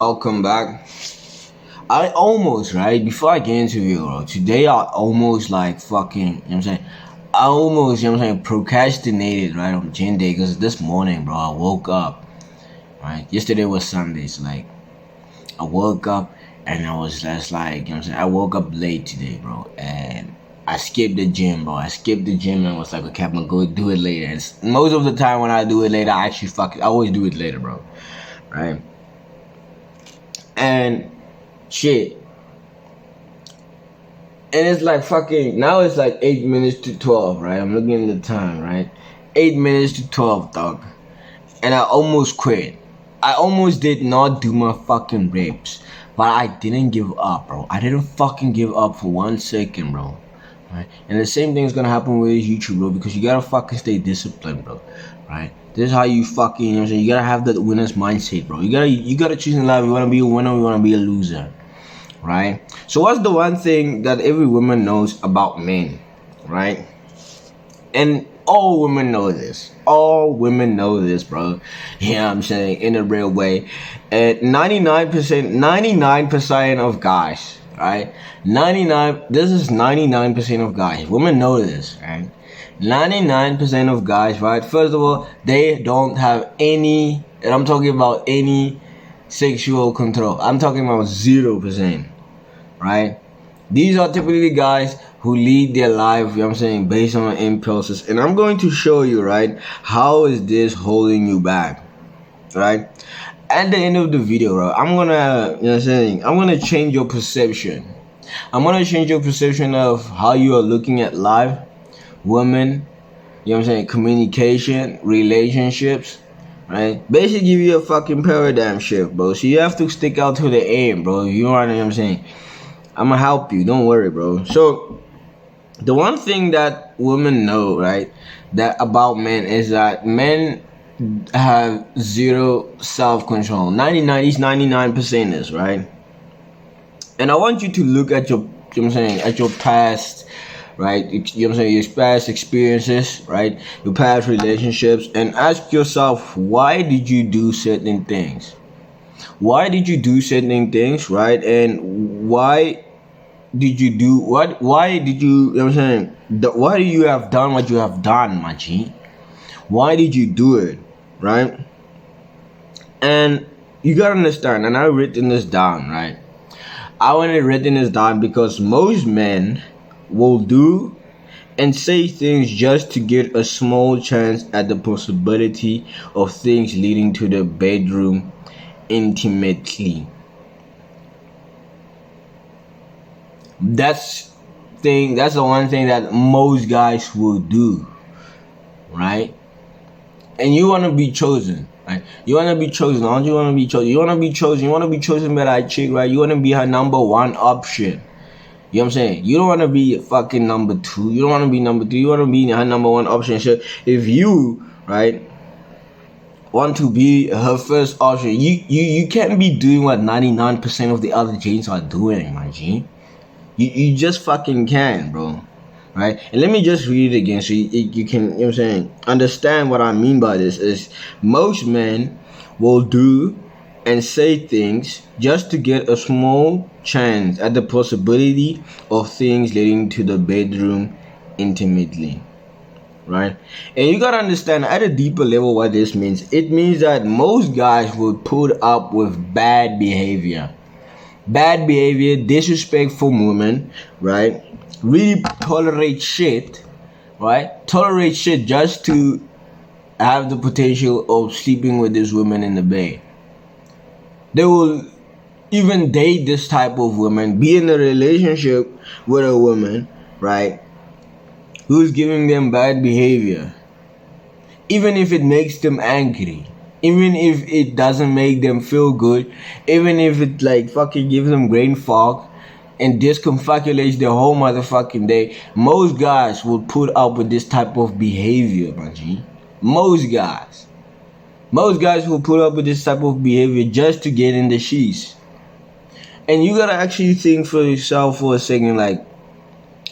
Welcome back. I almost, right, before I get into it, bro, today I almost like fucking, you know what I'm saying? I almost, you know what I'm saying, procrastinated, right, on gym day because this morning, bro, I woke up, right? Yesterday was Sunday, so like, I woke up and I was just like, you know what I'm saying? I woke up late today, bro, and I skipped the gym, bro. I skipped the gym and was like, okay, I'm gonna go do it later. Most of the time when I do it later, I always do it later, bro, right? And shit. And it's like fucking now it's like 8 minutes to 12, right? I'm looking at the time, right? 8 minutes to 12, dog. And I almost quit. I almost did not do my fucking reps. But I didn't give up, bro. I didn't fucking give up for 1 second, bro. Right? And the same thing is gonna happen with YouTube, bro, because you gotta fucking stay disciplined, bro. Right? This is how you fucking, you know what I'm saying? You gotta have that winner's mindset, bro. You gotta choose in life. You wanna be a winner, you wanna be a loser, right? So what's the one thing that every woman knows about men, right? And all women know this. All women know this, bro. Yeah, I'm saying in a real way. And 99% of guys, right? 99. This is 99% of guys. Women know this, right? 99% of guys, right? First of all, they don't have any, and I'm talking about any sexual control. I'm talking about 0%, right? These are typically guys who lead their life, you know what I'm saying, based on impulses. And I'm going to show you, right, how is this holding you back, right? At the end of the video, bro, I'm gonna, you know what I'm saying, I'm gonna change your perception. I'm gonna change your perception of how you are looking at life, women, you know what I'm saying, communication, relationships, right? Basically give you a fucking paradigm shift, bro. So you have to stick out to the aim, bro. You know what I'm saying? I'm gonna help you. Don't worry, bro. So the one thing that women know, right, that about men is that men have zero self-control. 99 is right. And I want you to look at your, you know what I'm saying, at your past, right? You know what I'm saying, your past experiences, right? Your past relationships, and ask yourself, why did you do certain things? Why did you do certain things, right? And why did you know what I'm saying, why do you have done what you have done, my G? Why did you do it, right? And you gotta understand, and I written this down, right? I want to written this down because most men will do and say things just to get a small chance at the possibility of things leading to the bedroom intimately. That's the one thing that most guys will do, right? And you want to be chosen, right? You want to be chosen. Don't you want to be chosen? You want to be chosen. You want to be chosen by that chick, right? You want to be her number one option. You know what I'm saying? You don't want to be fucking number two. You don't want to be number three. You want to be her number one option. So if you, right, want to be her first option, you can't be doing what 99% of the other Janes are doing, my G. You just fucking can, bro. Right? And let me just read it again so you can, you know what I'm saying, understand what I mean by this. Is most men will do and say things just to get a small chance at the possibility of things leading to the bedroom intimately. Right? And you gotta understand at a deeper level what this means. It means that most guys will put up with bad behavior, disrespectful women, right? Really tolerate shit, right? Tolerate shit just to have the potential of sleeping with this woman in the bed. They will even date this type of woman, be in a relationship with a woman, right? Who's giving them bad behavior, even if it makes them angry, even if it doesn't make them feel good, even if it like fucking gives them brain fog and disconfabulates their whole motherfucking day. Most guys will put up with this type of behavior, my G. Most guys will put up with this type of behavior just to get in the sheets. And you gotta actually think for yourself for a second, like,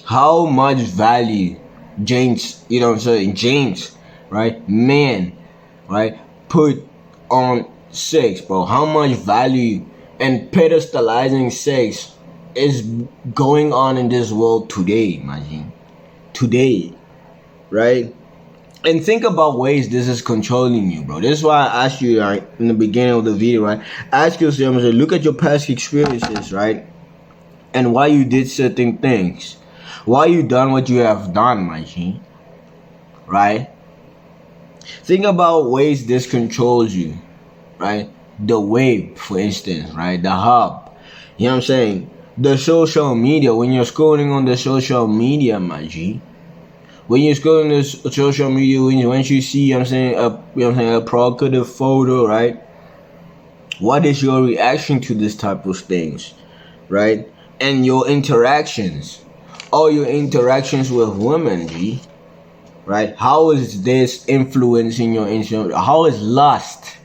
how much value James, you know what I'm saying, James, right, man, right, put on sex, bro. How much value and pedestalizing sex is going on in this world today, imagine. Today, right? And think about ways this is controlling you, bro. This is why I asked you right, in the beginning of the video, right? Ask yourself, look at your past experiences, right? And why you did certain things. Why you done what you have done, my G. Right? Think about ways this controls you, right? The wave, for instance, right? The hub. You know what I'm saying? The social media, when you're scrolling on the social media, my G. When you're scrolling the social media, once you see, you know what I'm saying, a provocative photo, right? What is your reaction to this type of things, right? And your interactions, all your interactions with women, G, right? How is this influencing your how is lust,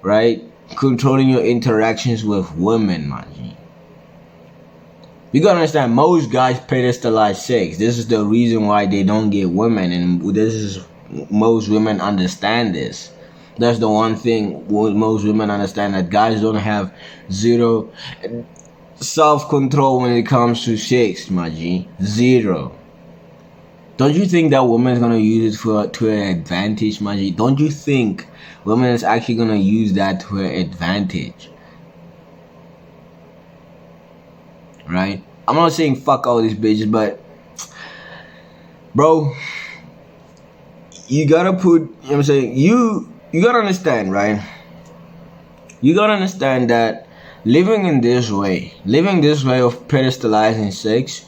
right, controlling your interactions with women, man? You gotta understand, most guys pedestalize sex. This is the reason why they don't get women, and this is most women understand this. That's the one thing most women understand, that guys don't have zero self-control when it comes to sex, my G. Zero. Don't you think that woman is gonna use it to her advantage, my G? Don't you think women is actually gonna use that to her advantage? Right? I'm not saying fuck all these bitches, but bro, you gotta put, you know what I'm saying, you gotta understand, right? You gotta understand that living this way of pedestalizing sex,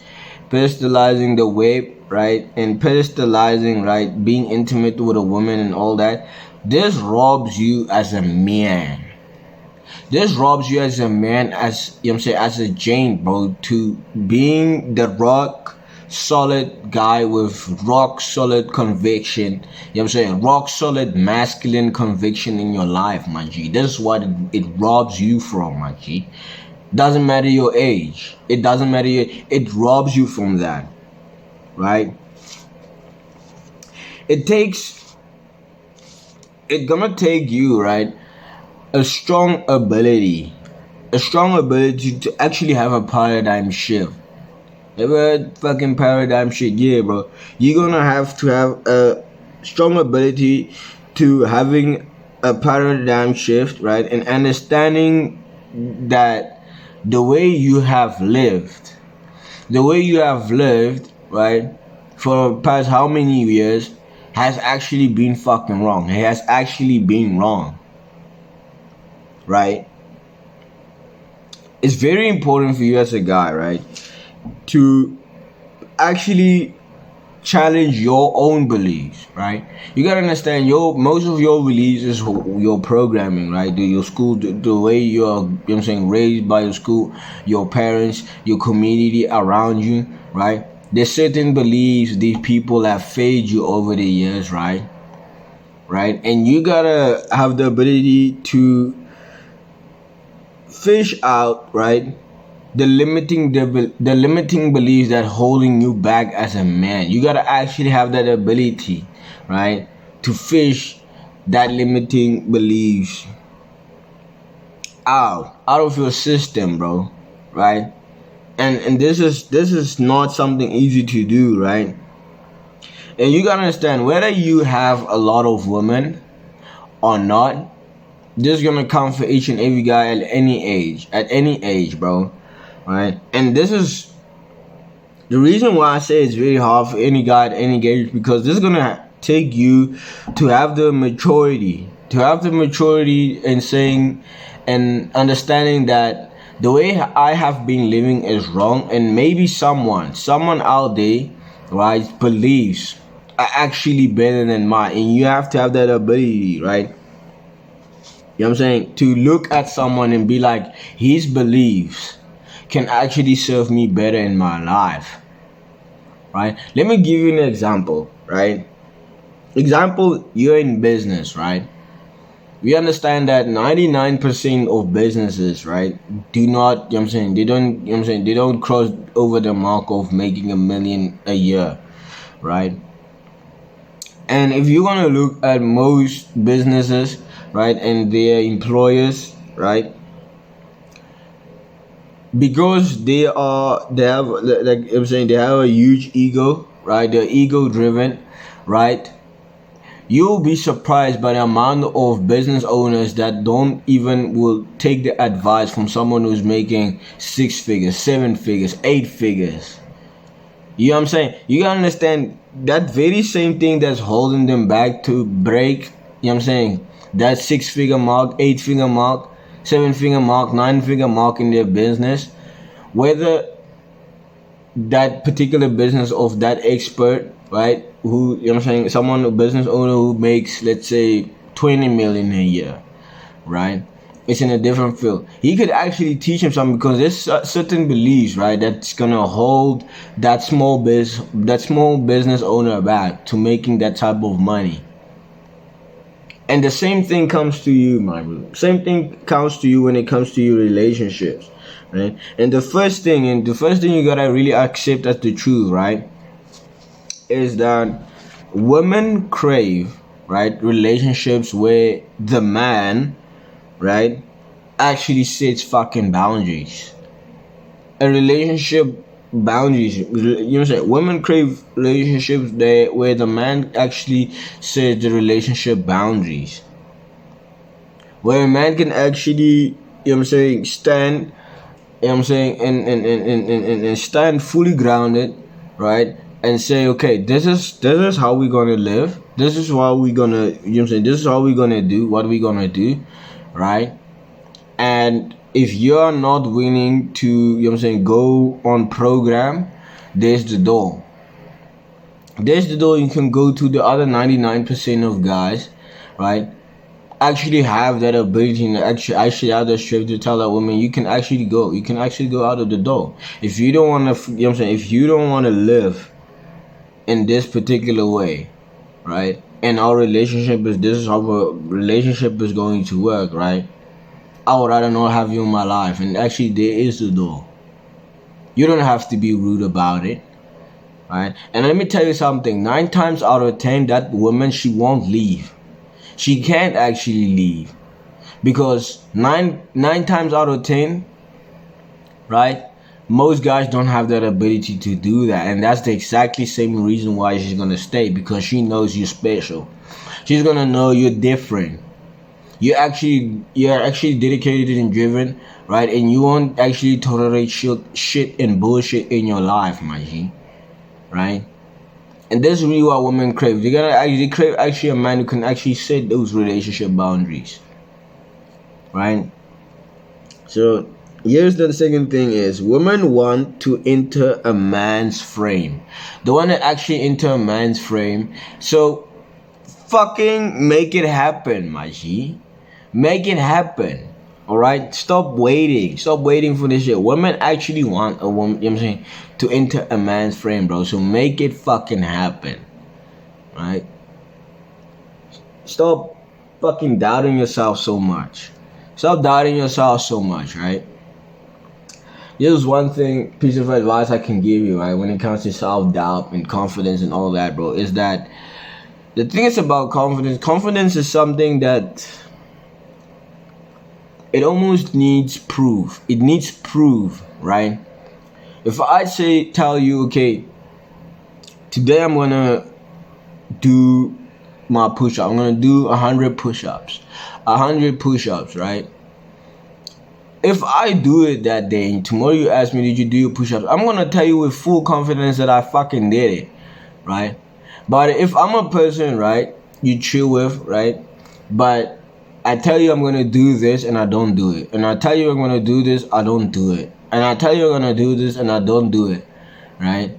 pedestalizing the wave, right, and pedestalizing, right, being intimate with a woman and all that, this robs you as a man. This robs you as a man, as you know what I'm saying, as a Jane, bro, to being the rock solid guy with rock solid conviction. You know what I'm saying? Rock solid masculine conviction in your life, my G. This is what it robs you from, my G. Doesn't matter your age. It doesn't matter it robs you from that. Right? It's gonna take you, right, a strong ability to actually have a paradigm shift. Ever fucking paradigm shit? Yeah, bro. You're gonna have to have a strong ability to having a paradigm shift, right? And understanding that the way you have lived, right, for past how many years has actually been fucking wrong. It has actually been wrong. Right? It's very important for you as a guy, right, to actually challenge your own beliefs, right? You gotta understand, most of your beliefs is your programming, right? Your school, the way you're, you know what I'm saying, raised by your school, your parents, your community around you, right? There's certain beliefs these people have fed you over the years, right? Right? And you gotta have the ability to fish out, right, the limiting beliefs that holding you back as a man. You gotta actually have that ability, right, to fish that limiting beliefs out of your system, bro. Right? And this is not something easy to do, right? And you gotta understand, whether you have a lot of women or not, this is gonna count for each and every guy at any age, bro. Right? And this is the reason why I say it's very hard for any guy at any age, because this is gonna take you to have the maturity, in saying and understanding that the way I have been living is wrong, and maybe someone out there, right, believes are actually better than mine, and you have to have that ability, right? You know what I'm saying? To look at someone and be like, his beliefs can actually serve me better in my life. Right? Let me give you an example, right? Example, you're in business, right? We understand that 99% of businesses, right, do not, you know what I'm saying, they don't cross over the mark of making $1 million a year, right? And if you're gonna look at most businesses, right, and their employers, right, because they have, like I'm saying, they have a huge ego, right? They're ego driven, right? You'll be surprised by the amount of business owners that don't even will take the advice from someone who's making 6 figures, 7 figures, 8 figures. You know what I'm saying? You gotta understand that very same thing that's holding them back to break, you know what I'm saying, that 6 figure mark, 8 figure mark, 7 figure mark, 9 figure mark in their business, whether that particular business of that expert, right? Who, you know what I'm saying, someone, a business owner who makes, let's say, 20 million a year, right? It's in a different field. He could actually teach him something because there's certain beliefs, right, that's gonna hold that small business owner back to making that type of money. And the same thing comes to you, my bro. Same thing comes to you when it comes to your relationships, right? And the first thing you gotta really accept as the truth, right, is that women crave, right, relationships where the man, right, actually sets fucking boundaries. A relationship boundaries, you know what I'm saying? Women crave relationships there where the man actually sets the relationship boundaries. Where a man can actually, you know what I'm saying, stand, you know what I'm saying, and stand fully grounded, right? And say, okay, this is how we're gonna live. This is what we're gonna, you know what I'm saying, this is how we're gonna do, what we're gonna do, right? And if you're not willing to, you know what I'm saying, go on program, there's the door. There's the door. You can go to the other 99% of guys, right? Actually have that ability and actually have the strength to tell that woman you can actually go. You can actually go out of the door. If you don't want to, you know what I'm saying, if you don't want to live in this particular way, right? And our relationship is, this is how a relationship is going to work, right? I would rather not have you in my life. And actually, there is the door. You don't have to be rude about it, right? And let me tell you something. 9 times out of 10, that woman, she won't leave. She can't actually leave because nine times out of 10, right? Most guys don't have that ability to do that, and that's the exactly same reason why she's gonna stay, because she knows you're special. She's gonna know you're different. You're actually dedicated and driven, right? And you won't actually tolerate shit and bullshit in your life, my G, right? And this is really what women crave. They crave actually a man who can actually set those relationship boundaries, right? So here's the second thing is women want to enter a man's frame. They want to actually enter a man's frame. So fucking make it happen, my G. Make it happen. Alright? Stop waiting. Stop waiting for this shit. Women actually want a woman, you know what I'm saying, to enter a man's frame, bro. So make it fucking happen. Right? Stop fucking doubting yourself so much. Stop doubting yourself so much, right? This is one piece of advice I can give you, right, when it comes to self-doubt and confidence and all that, bro, is that the thing is about confidence. Confidence is something that it almost needs proof. It needs proof, right? If I tell you, okay, today I'm gonna do my push-up. I'm gonna do 100 push-ups. 100 push-ups, right? If I do it that day and tomorrow you ask me, did you do your push-ups? I'm gonna tell you with full confidence that I fucking did it, right? But if I'm a person, right, you chill with, right, but I tell you I'm gonna do this and I don't do it, and I tell you I'm gonna do this, I don't do it, and I tell you I'm gonna do this and I don't do it, right?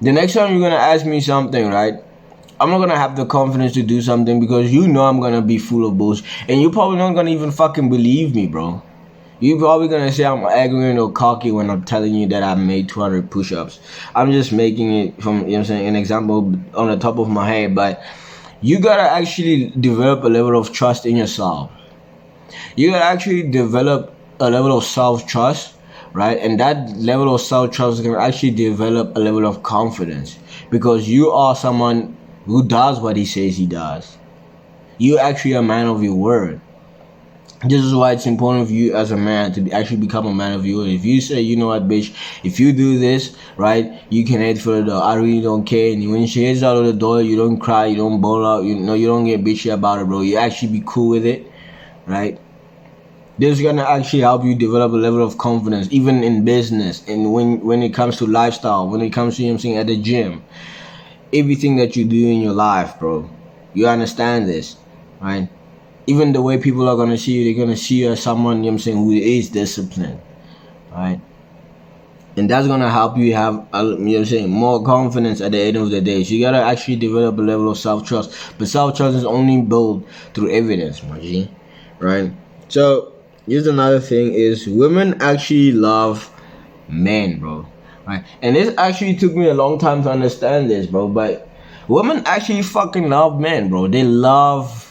The next time you're gonna ask me something, right, I'm not gonna have the confidence to do something because you know I'm gonna be full of bullshit, and you're probably not gonna even fucking believe me, bro. You're probably gonna say I'm arrogant or cocky when I'm telling you that I made 200 push-ups. I'm just making it from, you know what I'm saying, an example on the top of my head, but you gotta actually develop a level of trust in yourself. You gotta actually develop a level of self-trust, right? And that level of self-trust is gonna actually develop a level of confidence because you are someone who does what he says he does. You're actually a man of your word. This is why it's important for you as a man to actually become a man of your word. If you say, you know what, bitch, if you do this, right, you can head for the door. I really don't care. And when she heads out of the door, you don't cry, you don't bawl out, you know, you don't get bitchy about it, bro. You actually be cool with it, right? This is gonna actually help you develop a level of confidence, even in business, and when it comes to lifestyle, when it comes to, you know what I'm saying, at the gym, everything that you do in your life, bro. You understand this, right? Even the way people are gonna see you, they're gonna see you as someone, you know what I'm saying, who is disciplined, right? And that's gonna help you have, you know what I'm saying, more confidence at the end of the day. So you gotta actually develop a level of self-trust. But self-trust is only built through evidence, my G, right? So here's another thing: is women actually love men, bro, right? And this actually took me a long time to understand this, bro. But women actually fucking love men, bro. They love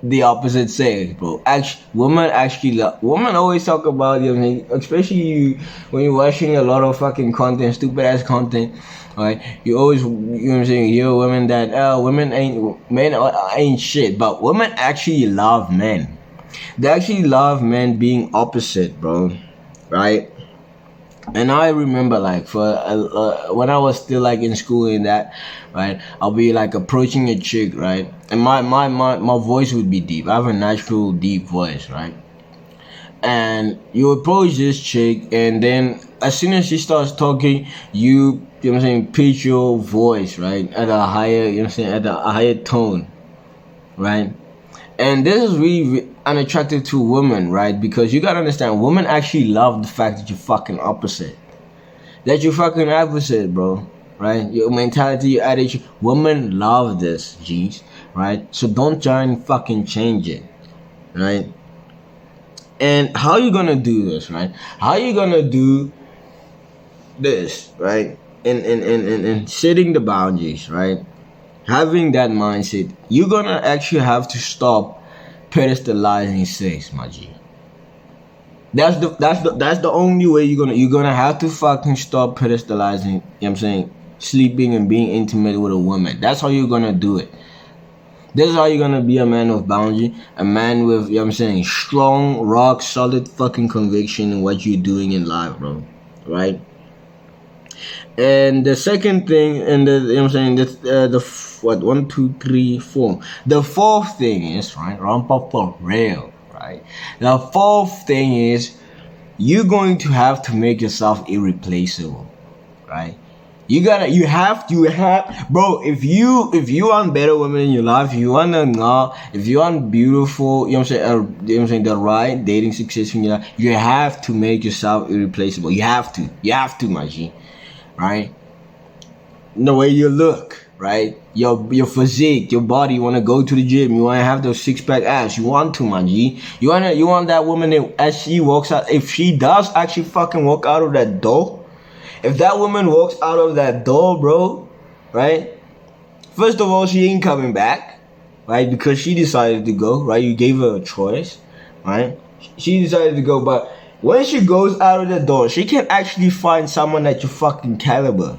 the opposite sex, bro. Actually, women always talk about, you know, especially when you're watching a lot of fucking content, stupid ass content, right? You always, you know what I'm saying, hear women that men ain't shit, but women actually love men. They actually love men being opposite, bro, right? And I remember, like, for when I was still like in school and that, right, I'll be like approaching a chick, right, and my voice would be deep. I have a natural deep voice, right? And you approach this chick, and then as soon as she starts talking, you know what I'm saying, pitch your voice, right, at a higher, you know what I'm saying, at a higher tone, right? And this is really unattractive to women, right? Because you gotta understand, women actually love the fact that you're fucking opposite. That you're fucking opposite, bro. Right? Your mentality, your attitude. Women love this, G's. Right? So don't try and fucking change it. Right? And how you gonna do this, right? How you gonna do this, right? And setting the boundaries, right? Having that mindset, you're gonna actually have to stop pedestalizing sex, my G. That's the only way you're gonna have to fucking stop pedestalizing, you know what I'm saying, sleeping and being intimate with a woman. That's how you're gonna do it. This is how you're gonna be a man of boundary, a man with, you know what I'm saying, strong, rock solid fucking conviction in what you're doing in life, bro. Right? And the second thing, and the, you know what I'm saying, what, 1, 2, 3, 4. The fourth thing is, right, ramp up for real, right? The fourth thing is, you're going to have to make yourself irreplaceable, right? You have bro, if you want better women in your life, if you want beautiful, you know what I'm saying, you know what I'm saying, the right dating success in your life, you have to make yourself irreplaceable. You have to, my G, right? The way you look, right? Your physique, your body. You want to go to the gym. You want to have those 6-pack abs. You want to, my G. You want that woman that, as she walks out, if she does actually fucking walk out of that door, if that woman walks out of that door, bro, right? First of all, she ain't coming back, right? Because she decided to go, right? You gave her a choice, right? She decided to go, but when she goes out of the door, she can actually find someone at your fucking caliber.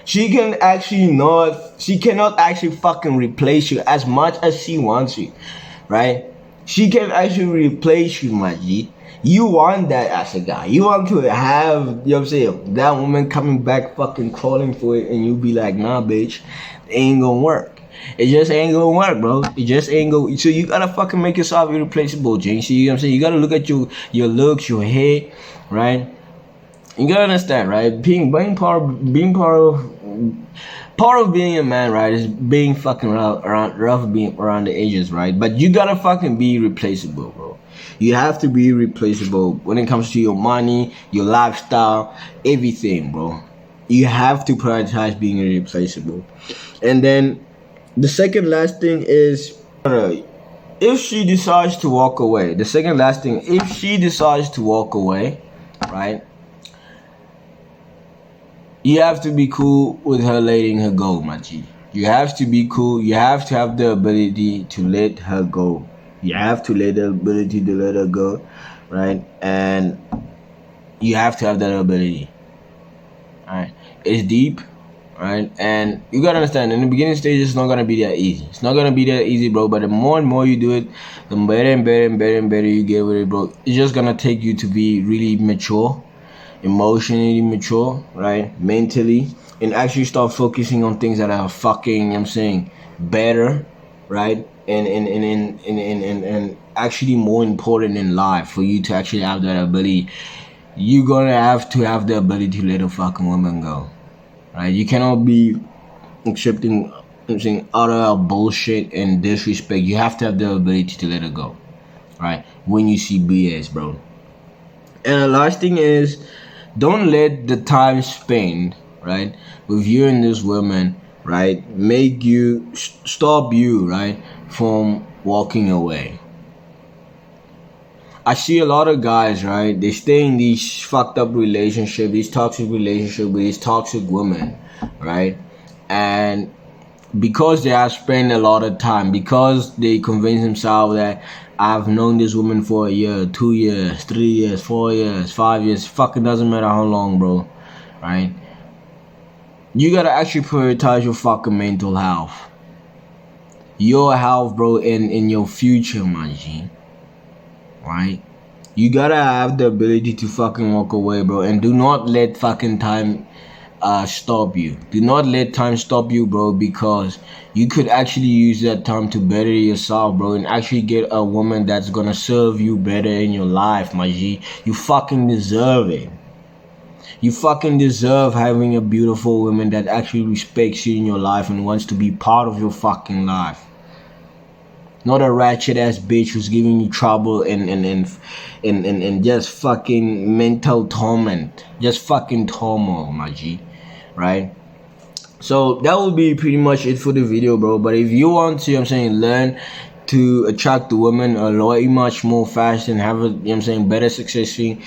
She cannot actually fucking replace you as much as she wants you, right? She can actually replace you, my G. You want that as a guy. You want to have, you know what I'm saying, that woman coming back fucking crawling for it, and you be like, nah, bitch, it ain't gonna work. It just ain't gonna work, bro. It just ain't gonna. So you gotta fucking make yourself irreplaceable, James. You know what I'm saying? You gotta look at your looks, your hair, right? You gotta understand, right? Being part of being a man, right, is being fucking rough being around the edges, right? But you gotta fucking be replaceable, bro. You have to be replaceable when it comes to your money, your lifestyle, everything, bro. You have to prioritize being irreplaceable. And then the second last thing is, if she decides to walk away, right? You have to be cool with her letting her go, my G. You have to be cool. You have to have the ability to let her go. You have to let the ability to let her go, right? And you have to have that ability. Alright. It's deep, right? And you gotta understand, in the beginning stage, it's not gonna be that easy. It's not gonna be that easy, bro. But the more and more you do it, the better and better and better and better you get with it, bro. It's just gonna take you to be really mature, emotionally mature, right? Mentally, and actually start focusing on things that are fucking, you know what I'm saying, better, right? And actually more important in life for you to actually have that ability. You're gonna have to have the ability to let a fucking woman go, right? You cannot be accepting, I'm saying, utter bullshit and disrespect. You have to have the ability to let it go, right? When you see BS, bro. And the last thing is, don't let the time spent, right, with you and this woman, right, make you stop you, right, from walking away. I see a lot of guys, right, they stay in these fucked up relationships, these toxic relationships with these toxic women, right, and because they have spent a lot of time, because they convince themselves that I've known this woman for a year, 2 years, 3 years, 4 years, 5 years, fucking doesn't matter how long, bro, right? You gotta actually prioritize your fucking mental health. Your health, bro, in your future, my G, right? You gotta have the ability to fucking walk away, bro, and do not let fucking time stop you. Do not let time stop you, bro, because you could actually use that time to better yourself, bro, and actually get a woman that's gonna serve you better in your life, my G. You fucking deserve it. You fucking deserve having a beautiful woman that actually respects you in your life and wants to be part of your fucking life. Not a ratchet ass bitch who's giving you trouble and just fucking mental torment. Just fucking turmoil, my G. Right? So that will be pretty much it for the video, bro. But if you want to, you know what I'm saying, learn to attract the woman a lot much more fast and have a, you know what I'm saying, better success in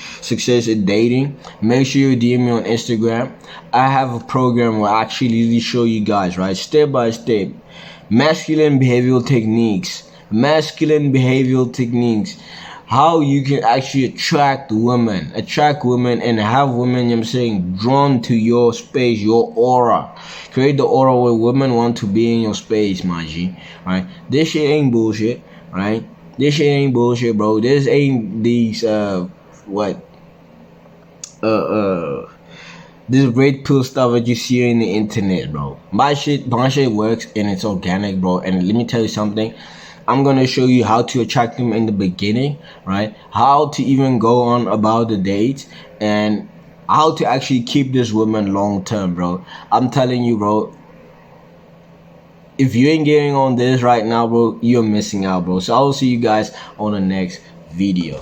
dating, make sure you DM me on Instagram. I have a program where I actually show you guys, right, step by step, masculine behavioral techniques, how you can actually attract women and have women, you know what I'm saying, drawn to your space, your aura. Create the aura where women want to be in your space, my G, right? This shit ain't bullshit, right? This shit ain't bullshit, bro. This ain't these this red pill stuff that you see in the internet, bro. My shit works and it's organic, bro. And let me tell you something. I'm gonna show you how to attract them in the beginning, right? How to even go on about the dates and how to actually keep this woman long term, bro. I'm telling you, bro. If you ain't getting on this right now, bro, you're missing out, bro. So I will see you guys on the next video.